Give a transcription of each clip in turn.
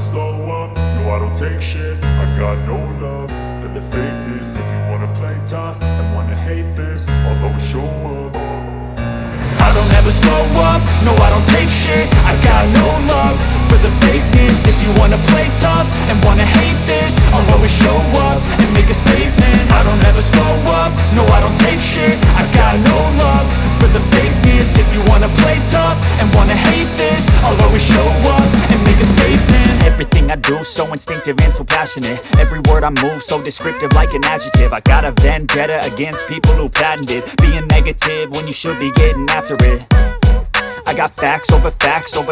slow up, no I don't take shit. I got no love for the fakeness. If you wanna play tough and wanna hate this, I'll always show up. I don't ever slow up, no I don't take shit. I got no love for the fakeness. If you wanna play tough and wanna hate this, I'll always show up and make a statement. I don't ever slow up, no I don't take shit. I got no love for the fakeness. If you wanna play tough and wanna hate this, I'll always show up and make a statement. Everything I do so instinctive and so passionate. Every word I move so descriptive like an adjective. I got a vendetta against people who patented being negative when you should be getting after it. I got facts over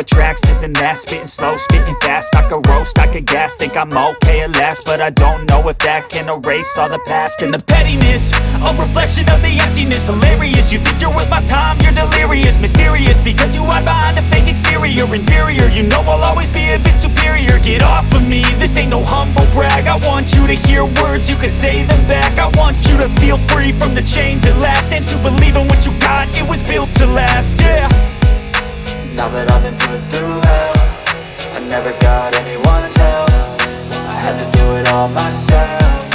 tracks, this and that. Spitting slow, spitting fast. I could roast, I could gas. Think I'm okay at last, but I don't know if that can erase all the past. And the pettiness, a reflection of the emptiness. Hilarious, you think you're worth my time, you're delirious. Mysterious, because you hide behind a fake exterior. Inferior, you know I'll always be a bit superior. Get off of me, this ain't no humble brag. I want you to hear words, you can say them back. I want you to feel free from the chains at last, and to believe in what you got, it was built to last, yeah. Now that I've been put through hell, I never got anyone's help. I had to do it all myself.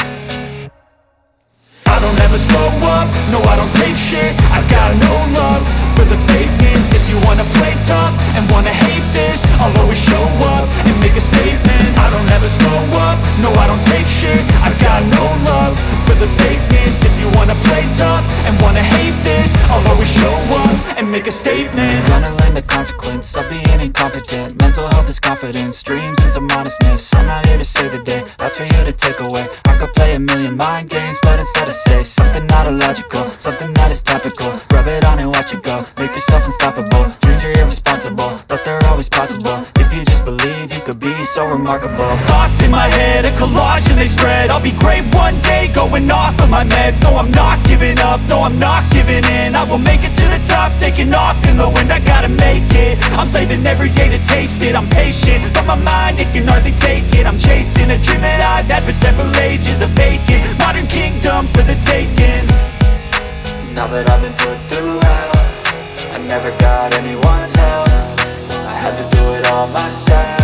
I don't ever slow up, no I don't take shit. I got no love for the fakeness. If you wanna play tough and wanna hate this, I'll always show up and make a statement. I don't ever slow up, no I don't take shit. I got no love for the fakeness. If you wanna play tough and wanna hate this, I'll always show up and make a statement. Gonna learn the consequence of being incompetent. Mental health is confidence, dreams and some honestness. I'm not here to save the day, that's for you to take away. I could play a million mind games, but instead I say something not illogical, something that is topical. Rub it on and watch it go, make yourself unstoppable. Dreams are irresponsible, but they're always possible. If you just believe, you could be so remarkable. Thoughts in my head, a collage and they spread. I'll be great one day, going off of my meds. No, I'm not giving up, no, I'm not giving in. I will make it to the top, taking off in the wind. I gotta make it, I'm saving every day to taste it. I'm patient, but my mind, it can hardly take it. I'm chasing a dream that I've had for several ages. A vacant, modern kingdom for the taking. Now that I've been put through hell, I never got anyone's help. I had to do it all myself.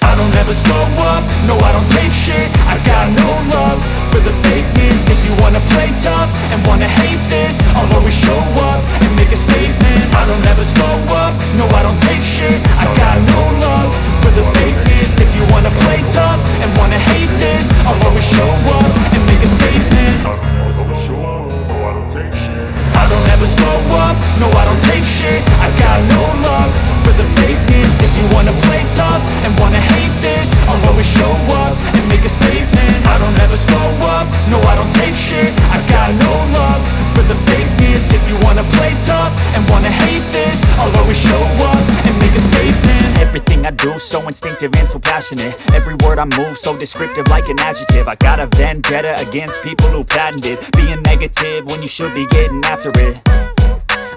I don't ever slow up, no I don't take shit. I got no love for the fakeness. If you wanna play tough and wanna hate this, I'll always show up and make a statement. I don't ever slow up, no I don't take shit. I got no love for the fakeness. If you wanna play tough and wanna hate this, I'll always show up and make a statement. I don't ever slow up, no I don't take shit. I don't ever slow up, no I don't take shit. I got no love for the fakeness. If you wanna play tough and wanna hate this, I'll always show up and make a statement. I don't ever slow up, no I don't take shit. I got no love for the fakeness. If you wanna play tough and wanna hate this, I'll always show up and make a statement. Everything I do so instinctive and so passionate. Every word I move so descriptive like an adjective. I got a vendetta against people who patented being negative when you should be getting after it.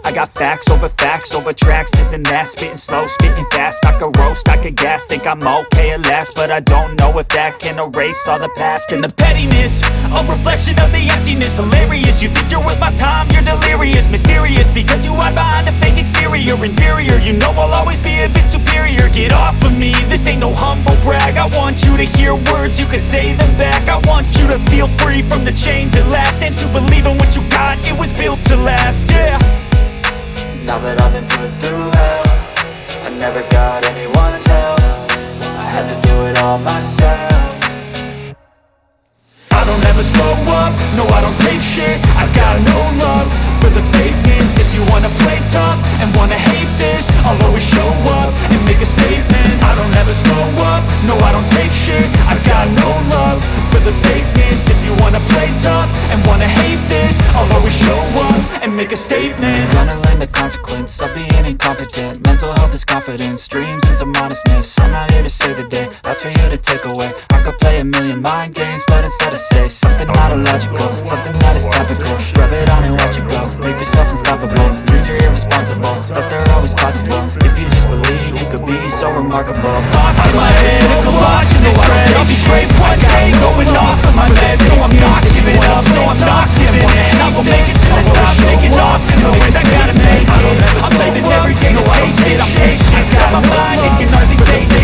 I got facts over tracks, this and that. Spitting slow, spitting fast. I could roast, I could gas. Think I'm okay at last, but I don't know if that can erase all the past. And the pettiness, a reflection of the emptiness. Hilarious, you think you're worth my time, you're delirious. Mysterious, because you hide behind a fake exterior. Inferior, you know I'll always be a bit superior. Get off of me, this ain't no humble brag. I want you to hear words, you can say them back. I want you to feel free from the chains at last, and to believe in what you got, it was built to last, yeah. Now that I've been put through hell, I never got anyone's help. I had to do it all myself. I don't ever slow up, no I don't take shit. I got no love for the fakeness. If you wanna play tough and wanna hate this, I'll always show up and make a statement. I don't ever slow up, no I don't take shit. I got no love for the fakeness. If you wanna play tough and wanna hate this, I'll always show up and make a statement. Gonna learn the consequence of being incompetent. Mental health is confidence, dreams and some honestness. I'm not here to save the day, that's for you to take away. I could play a million mind games, but instead I say something not illogical, something that is topical. Rub it on and watch it go, make yourself unstoppable. Dreams are irresponsible, but they're always possible. If you just believe, you could be so remarkable. Thoughts in my head, a collage and they spread. I'll be great one day, going off of my meds. No, I'm not giving up, no, I'm not giving in. I will make it to the top, taking off in the wind. I gotta make it, I'm saving every day to taste it. I'm patient, got my mind, it can hardly take it.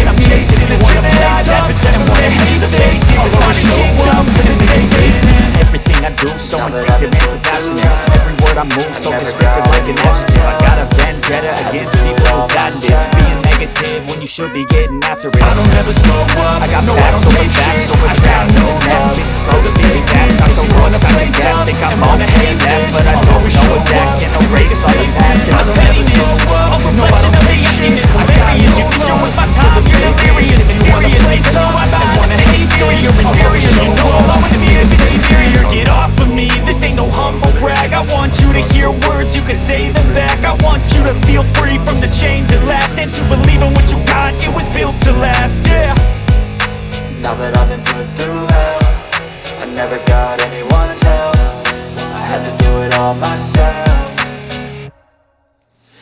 instinctive and so passionate. Every word I move so descriptive like an adjective. I got a vendetta against people who patent it. Being negative when you should be getting after it. I don't ever slow up, I got no, I facts don't over take facts shit. over I got tracks, no and that's love speaking for slow, the speeding fast. fakeness. Got If the you world wanna stuck play in gas, tough think I'm and on wanna the hate fast, this, but I I'll don't always know show a jack up and no and make a race on the statement. past. And I I don't don't ever ever slow up, no, I don't take shit. I got no love for the fakeness. If you wanna play tough and wanna hate this, I'll always show up and make a statement. Get off of me, this ain't no humble brag. I want you to hear words, you can say them back. I want you to feel free from the chains at last, and to believe in what you got, it was built to last, yeah. Now that I've been put through hell, I never got anyone's help. I had to do it all myself.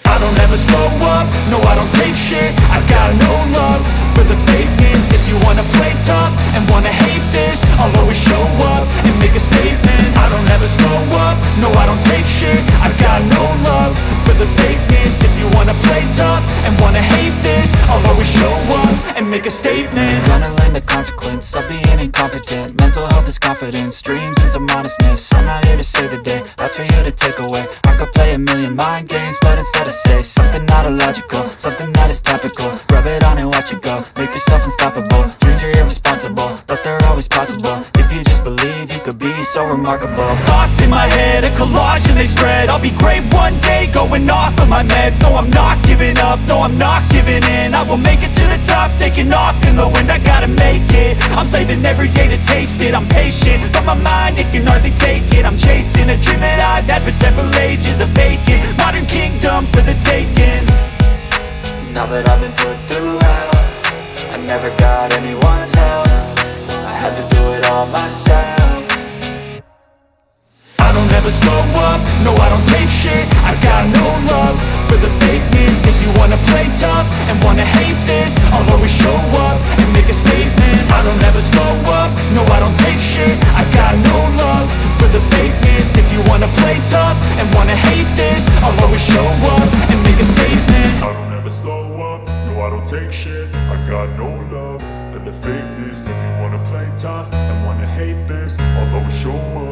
I don't ever slow up, no I don't take shit. I got no love for the fakeness. If you wanna play tough and wanna hate this, I'll always show up and make a statement. I don't ever slow up, no I don't take shit. I got no love for the fakeness. If you wanna play tough and wanna hate this, I'll always show up and make a statement. Gonna learn the consequence of being incompetent. Mental health is confidence, dreams into modestness. I'm not here to save the day, that's for you to take away. I could play a million mind games, but instead I say something not illogical, something that is topical. Rub it on and watch it go, make yourself unstoppable. Dreams are irresponsible, but they're always possible. If you just believe, you could be so remarkable. Thoughts in my head, a collage and they spread. I'll be great one day, going off of my meds. No, I'm not giving up, no, I'm not giving in. I will make it to the top, taking off in the wind. I gotta make it, I'm saving every day to taste it. I'm patient, but my mind, it can hardly take it. I'm chasing a dream that I've had for several ages. A vacant, modern kingdom for the taking. Now that I've been put through hell, I never got anyone's help. I had to do it all myself. I don't ever slow up, no I don't take shit. I got no love for the fakeness. If you wanna play tough and wanna hate this, I'll always show up and make a statement. I don't ever slow up, no I don't take shit. I got no love for the fakeness. If you wanna play tough and wanna hate this, I'll always show up and make a statement. I don't ever slow up, no I don't take shit. I got no love for the fakeness. If you wanna play tough and wanna hate this, I'll always show up